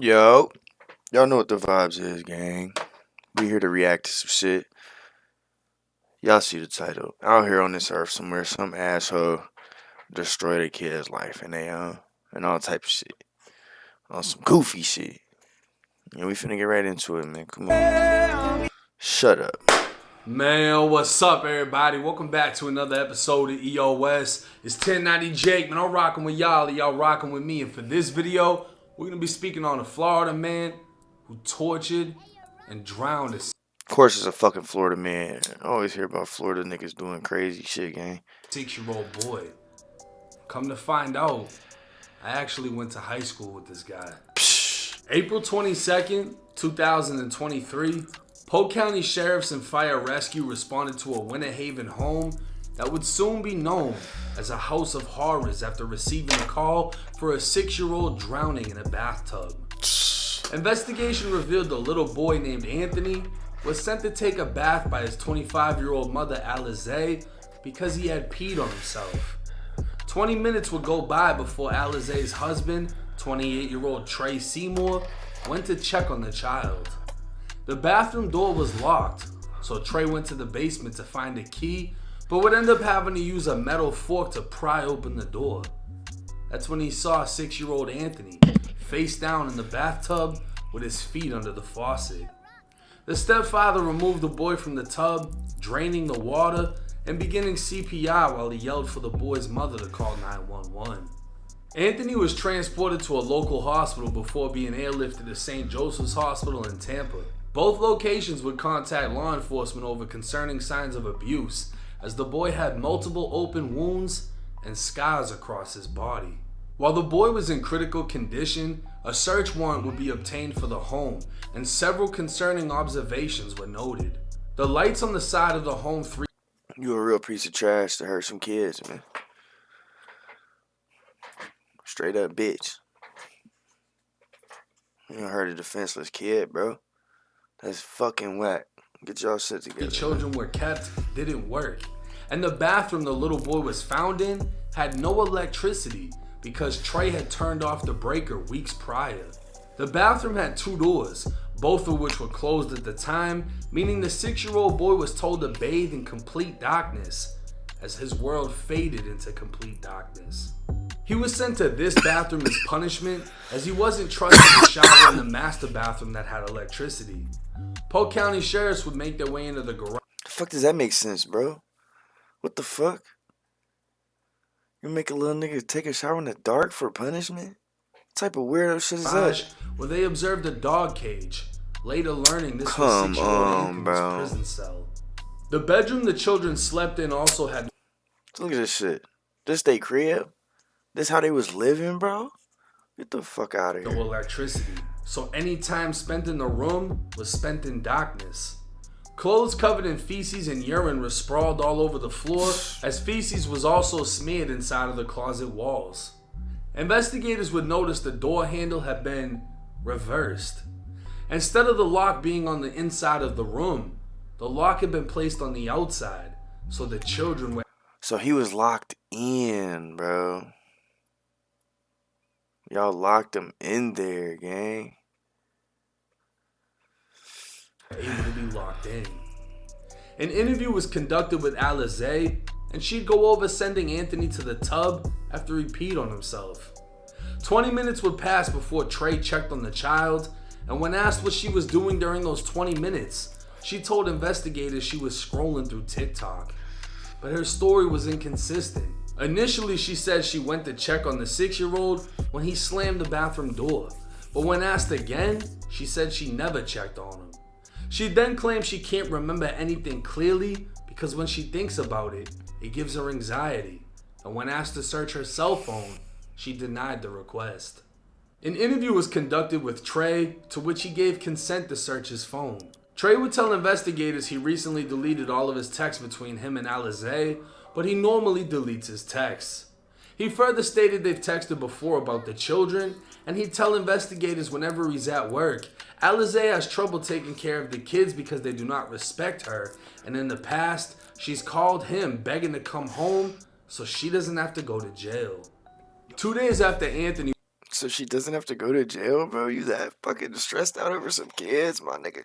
Yo, y'all know what the vibes is, gang. We here to react to some shit. Y'all see the title. Out here on this earth somewhere, some asshole destroyed a kid's life and all type of shit. On some goofy shit. And we finna get right into it, man. Come on. Shut up. Man, what's up, everybody? Welcome back to another episode of EOS. It's 1090 Jake, man. I'm rocking with y'all, y'all rocking with me. And for this video, we're gonna be speaking on a Florida man who tortured and drowned his Of course, it's a fucking Florida man. I always hear about Florida niggas doing crazy shit, gang. 6-year-old boy. Come to find out, I actually went to high school with this guy. Psh. April 22nd, 2023, Polk County Sheriffs and Fire Rescue responded to a Winter Haven home that would soon be known as a house of horrors after receiving a call for a 6-year-old drowning in a bathtub. Investigation revealed the little boy named Anthony was sent to take a bath by his 25-year-old mother Alizé because he had peed on himself. 20 minutes would go by before Alizé's husband, 28-year-old Trey Seymour, went to check on the child. The bathroom door was locked, so Trey went to the basement to find a key, but would end up having to use a metal fork to pry open the door. That's when he saw 6-year-old Anthony face down in the bathtub with his feet under the faucet. The stepfather removed the boy from the tub, draining the water and beginning CPR while he yelled for the boy's mother to call 911. Anthony was transported to a local hospital before being airlifted to St. Joseph's Hospital in Tampa. Both locations would contact law enforcement over concerning signs of abuse, as the boy had multiple open wounds and scars across his body. While the boy was in critical condition, a search warrant would be obtained for the home, and several concerning observations were noted. The lights on the side of the home You a real piece of trash to hurt some kids, man. Straight up bitch. You done hurt a defenseless kid, bro. That's fucking whack. Get y'all shit together. The children were kept didn't work, and the bathroom the little boy was found in had no electricity because Trey had turned off the breaker weeks prior. The bathroom had 2 doors, both of which were closed at the time, meaning the 6-year-old boy was told to bathe in complete darkness as his world faded into complete darkness. He was sent to this bathroom as punishment as he wasn't trusted to shower in the master bathroom that had electricity. Polk County Sheriffs would make their way into the garage. The fuck does that make sense, bro? What the fuck? You make a little nigga take a shower in the dark for punishment? What type of weirdo shit is that? Where they observed a dog cage, later learning this Come was 6-year-old on, Anthony's bro. prison cell. The bedroom the children slept in also had Look at this shit. This they crib? This how they was living, bro? Get the fuck out of no here. electricity, so any time spent in the room was spent in darkness. Clothes covered in feces and urine were sprawled all over the floor, as feces was also smeared inside of the closet walls. Investigators would notice the door handle had been reversed. Instead of the lock being on the inside of the room, the lock had been placed on the outside, so the children were So he was locked in, bro. Y'all locked him in there, gang. able to be locked in. An interview was conducted with Alizé, and she'd go over sending Anthony to the tub after he peed on himself. 20 minutes would pass before Trey checked on the child, and when asked what she was doing during those 20 minutes, she told investigators she was scrolling through TikTok. But her story was inconsistent. Initially, she said she went to check on the 6-year-old when he slammed the bathroom door, but when asked again, she said she never checked on him. She then claimed she can't remember anything clearly because when she thinks about it, it gives her anxiety, and when asked to search her cell phone, she denied the request. An interview was conducted with Trey, to which he gave consent to search his phone. Trey would tell investigators he recently deleted all of his texts between him and Alizé, but he normally deletes his texts. He further stated they've texted before about the children, and he'd tell investigators whenever he's at work, Alizé has trouble taking care of the kids because they do not respect her, and in the past, she's called him begging to come home so she doesn't have to go to jail. 2 days after Anthony So she doesn't have to go to jail, bro? You that fucking stressed out over some kids, my nigga?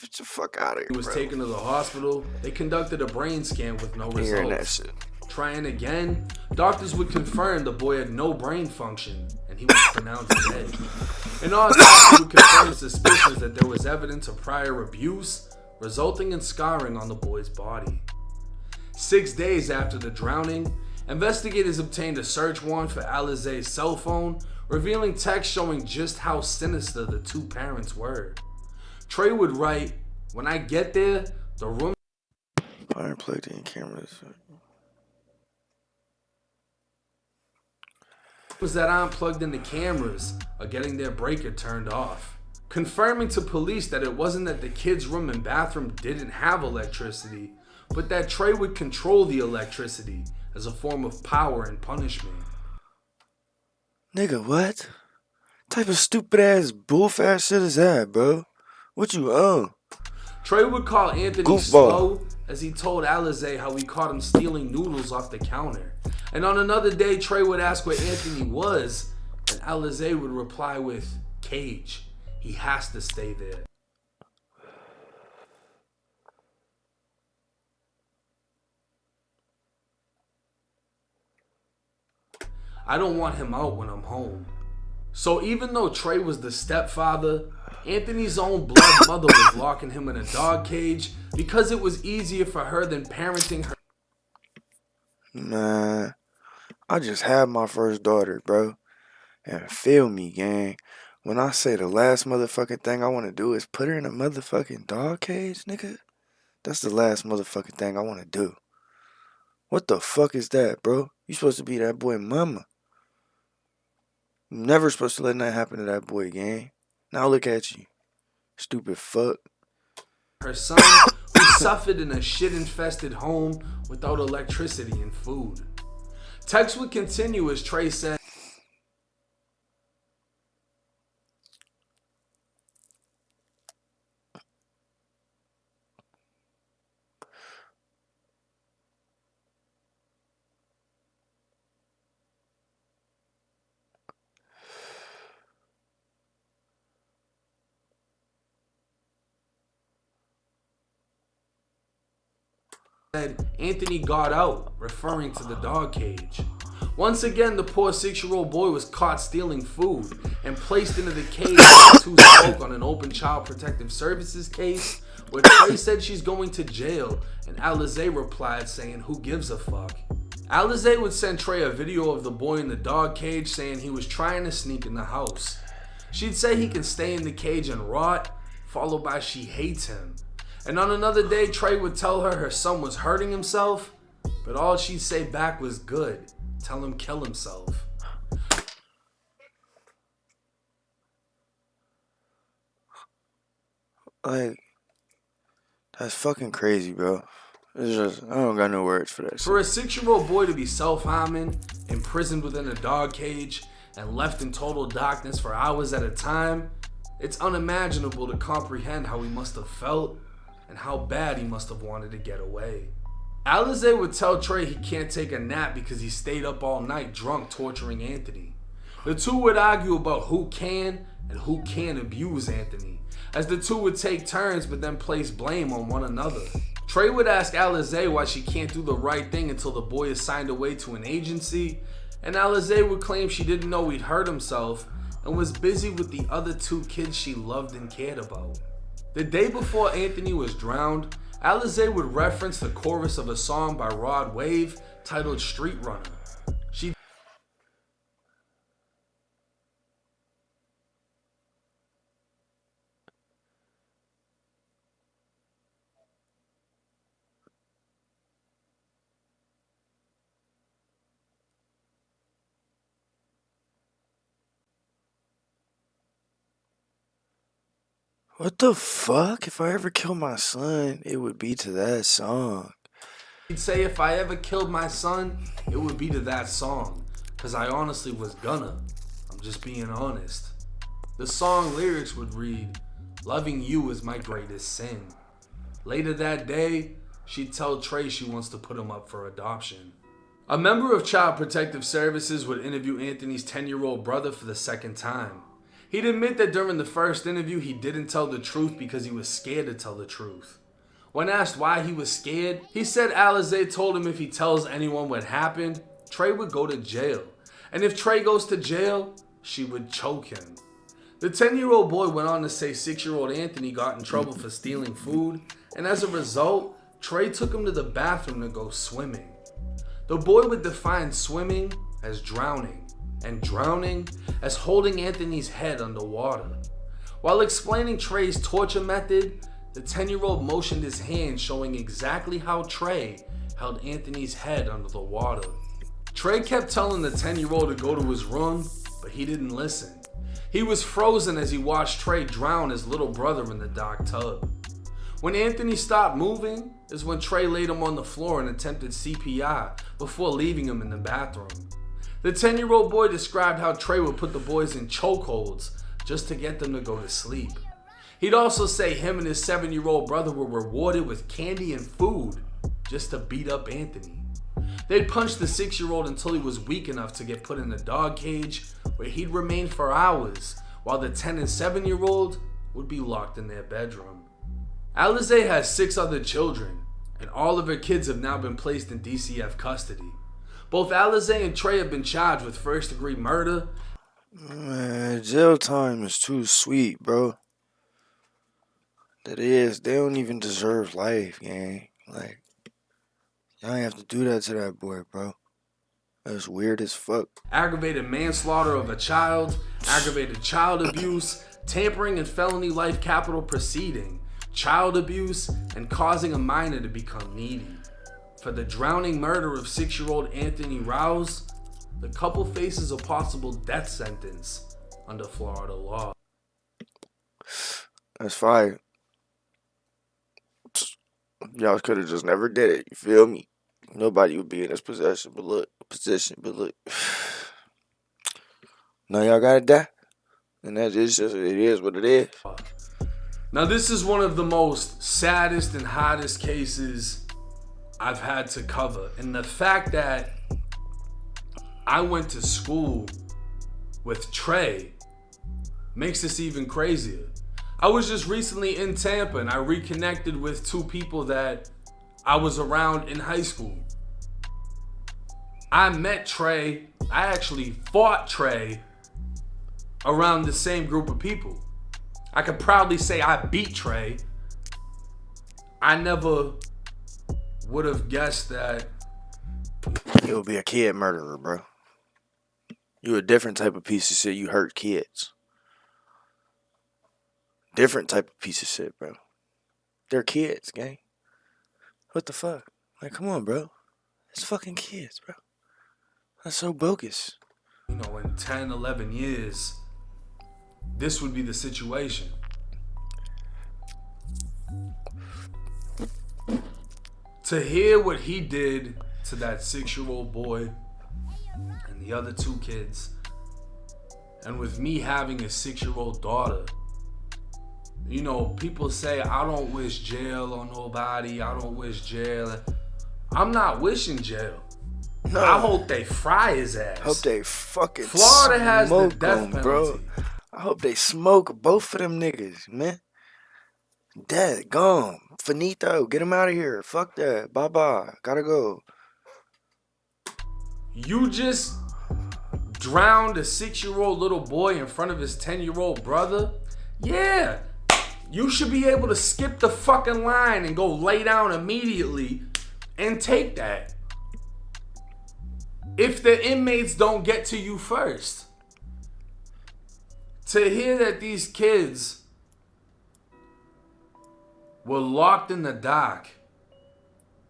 Get the fuck out of He here, was bro. taken to the hospital. They conducted a brain scan with no I ain't hearing that results. shit. Trying again, doctors would confirm the boy had no brain function and he was pronounced dead. An autopsy would confirm suspicions that there was evidence of prior abuse, resulting in scarring on the boy's body. 6 days after the drowning, investigators obtained a search warrant for Alizé's cell phone, revealing texts showing just how sinister the two parents were. Trey would write, "When I get there, the room I unplugged in cameras. that aren't plugged into cameras are getting their breaker turned off." Confirming to police that it wasn't that the kids' room and bathroom didn't have electricity, but that Trey would control the electricity as a form of power and punishment. Nigga, what? Type of stupid ass bullf ass shit is that, bro? What you own? Trey would call Anthony Goofball. slow as he told Alizé how he caught him stealing noodles off the counter. And on another day, Trey would ask where Anthony was, and Alizé would reply with, "Cage. He has to stay there." "I don't want him out when I'm home." So even though Trey was the stepfather, Anthony's own blood mother was locking him in a dog cage because it was easier for her than parenting her. Man, I just had my first daughter, bro. And feel me, gang. When I say the last motherfucking thing I want to do is put her in a motherfucking dog cage, nigga, that's the last motherfucking thing I want to do. What the fuck is that, bro? You supposed to be that boy mama. Never supposed to let that happen to that boy, gang. Now look at you. Stupid fuck. Her son, who suffered in a shit-infested home without electricity and food. Texts would continue as Trey said, Anthony got out, referring to the dog cage. Once again, the poor 6-year-old boy was caught stealing food and placed into the cage. The two spoke on an open child protective services case where Trey said she's going to jail and Alizé replied saying, "Who gives a fuck?" Alizé would send Trey a video of the boy in the dog cage saying he was trying to sneak in the house. She'd say he can stay in the cage and rot, followed by she hates him. And on another day, Trey would tell her son was hurting himself, but all she'd say back was good. Tell him kill himself. Like, that's fucking crazy, bro. It's just, I don't got no words for that For a shit. 6-year-old boy to be self-harming, imprisoned within a dog cage, and left in total darkness for hours at a time, it's unimaginable to comprehend how he must have felt and how bad he must have wanted to get away. Alizé would tell Trey he can't take a nap because he stayed up all night drunk torturing Anthony. The two would argue about who can and who can't abuse Anthony, as the two would take turns but then place blame on one another. Trey would ask Alizé why she can't do the right thing until the boy is signed away to an agency, and Alizé would claim she didn't know he'd hurt himself and was busy with the other 2 kids she loved and cared about. The day before Anthony was drowned, Alizé would reference the chorus of a song by Rod Wave titled "Street Runner." She What the fuck? If I ever kill my son, it would be to that song. He'd say if I ever killed my son, it would be to that song, cause I honestly was gonna. I'm just being honest. The song lyrics would read, "Loving you is my greatest sin." Later that day, she'd tell Trey she wants to put him up for adoption. A member of Child Protective Services would interview Anthony's 10-year-old brother for the second time. He'd admit that during the first interview he didn't tell the truth because he was scared to tell the truth. When asked why he was scared, he said Alizé told him if he tells anyone what happened, Trey would go to jail. And if Trey goes to jail, she would choke him. The 10-year-old boy went on to say 6-year-old Anthony got in trouble for stealing food, and as a result, Trey took him to the bathroom to go swimming. The boy would define swimming as drowning, and drowning as holding Anthony's head underwater. While explaining Trey's torture method, the 10-year-old motioned his hand showing exactly how Trey held Anthony's head under the water. Trey kept telling the 10-year-old to go to his room, but he didn't listen. He was frozen as he watched Trey drown his little brother in the dark tub. When Anthony stopped moving is when Trey laid him on the floor and attempted CPR before leaving him in the bathroom. The 10-year-old boy described how Trey would put the boys in chokeholds just to get them to go to sleep. He'd also say him and his 7-year-old brother were rewarded with candy and food just to beat up Anthony. They'd punch the 6-year-old until he was weak enough to get put in a dog cage where he'd remain for hours while the 10 and 7-year-old would be locked in their bedroom. Alizé has 6 other children, and all of her kids have now been placed in DCF custody. Both Alizé and Trey have been charged with first-degree murder. Man, jail time is too sweet, bro. That is, they don't even deserve life, gang. Like, y'all ain't have to do that to that boy, bro. That's weird as fuck. Aggravated manslaughter of a child, aggravated child abuse, tampering and felony life capital proceeding, child abuse, and causing a minor to become needy. For the drowning murder of 6-year-old Anthony Rouse, the couple faces a possible death sentence under Florida law. That's fire. Y'all could have just never did it, you feel me? Nobody would be in this position, but look. Now y'all gotta die. And that is just, it is what it is. Now this is one of the most saddest and hottest cases I've had to cover. And the fact that I went to school with Trey makes this even crazier. I was just recently in Tampa and I reconnected with 2 people that I was around in high school. I met Trey, I actually fought Trey around the same group of people. I could proudly say I beat Trey. I never would have guessed that. You would be a kid murderer, bro. You a different type of piece of shit. You hurt kids. Different type of piece of shit, bro. They're kids, gang. What the fuck? Like, come on, bro. It's fucking kids, bro. That's so bogus. You know, in 10, 11 years, this would be the situation. To hear what he did to that 6-year-old boy and the other 2 kids, and with me having a 6-year-old daughter, you know, people say, I don't wish jail on nobody, I don't wish jail. I'm not wishing jail. No. I hope they fry his ass. Hope they fucking Florida has the death him, penalty. Bro. I hope they smoke both of them niggas, man. Dead, gone. Finito, get him out of here. Fuck that. Bye-bye. Gotta go. You just drowned a 6-year-old little boy in front of his 10-year-old brother? Yeah. You should be able to skip the fucking line and go lay down immediately and take that. If the inmates don't get to you first. To hear that these kids were locked in the dock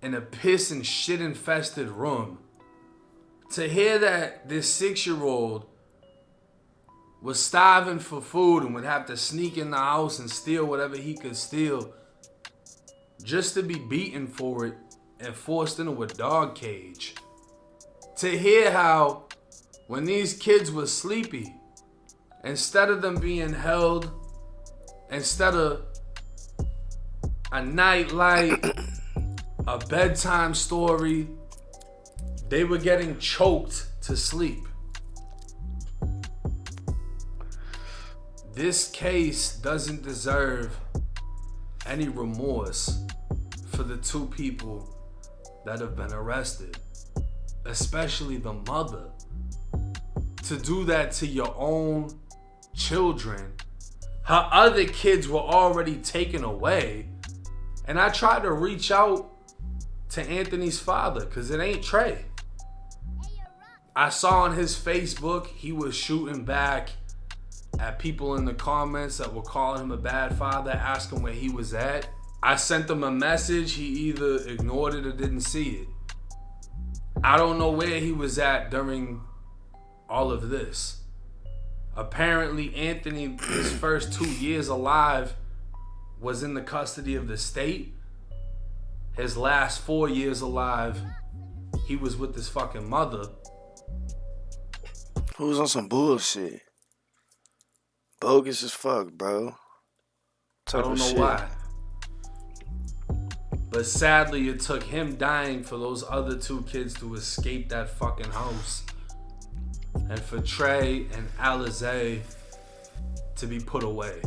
in a piss and shit infested room. To hear that this 6-year-old was starving for food and would have to sneak in the house and steal whatever he could steal just to be beaten for it and forced into a dog cage. To hear how when these kids were sleepy, instead of them being held, instead of a night light, a bedtime story, They were getting choked to sleep. This case doesn't deserve any remorse for the two people that have been arrested, especially the mother. To do that to your own children. Her other kids were already taken away. And I tried to reach out to Anthony's father because it ain't Trey. I saw on his Facebook he was shooting back at people in the comments that were calling him a bad father, asking where he was at. I sent him a message. He either ignored it or didn't see it. I don't know where he was at during all of this. Apparently, Anthony, his first 2 years alive, was in the custody of the state. His last 4 years alive, he was with his fucking mother. Who's on some bullshit? Bogus as fuck, bro. I don't know why. But sadly, it took him dying for those other two kids to escape that fucking house. And for Trey and Alizé to be put away.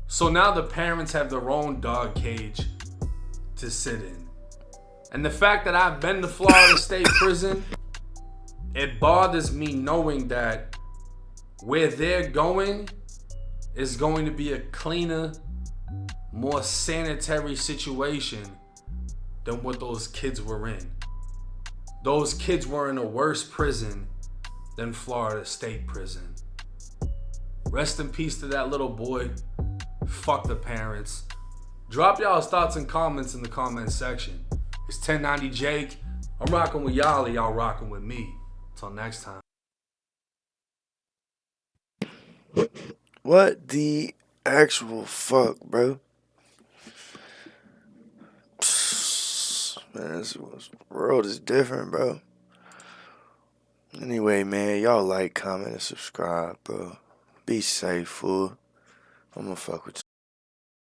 So now the parents have their own dog cage to sit in. And the fact that I've been to Florida State Prison, it bothers me knowing that where they're going is going to be a cleaner, more sanitary situation than what those kids were in. Those kids were in a worse prison than Florida State Prison. Rest in peace to that little boy. Fuck the parents. Drop y'all's thoughts and comments in the comment section. It's 1090 Jake. I'm rocking with y'all, and y'all rocking with me. Till next time. What the actual fuck, bro? Man, this world is different, bro. Anyway, man, y'all like, comment, and subscribe, bro. Be safe, fool. I'm gonna fuck with you.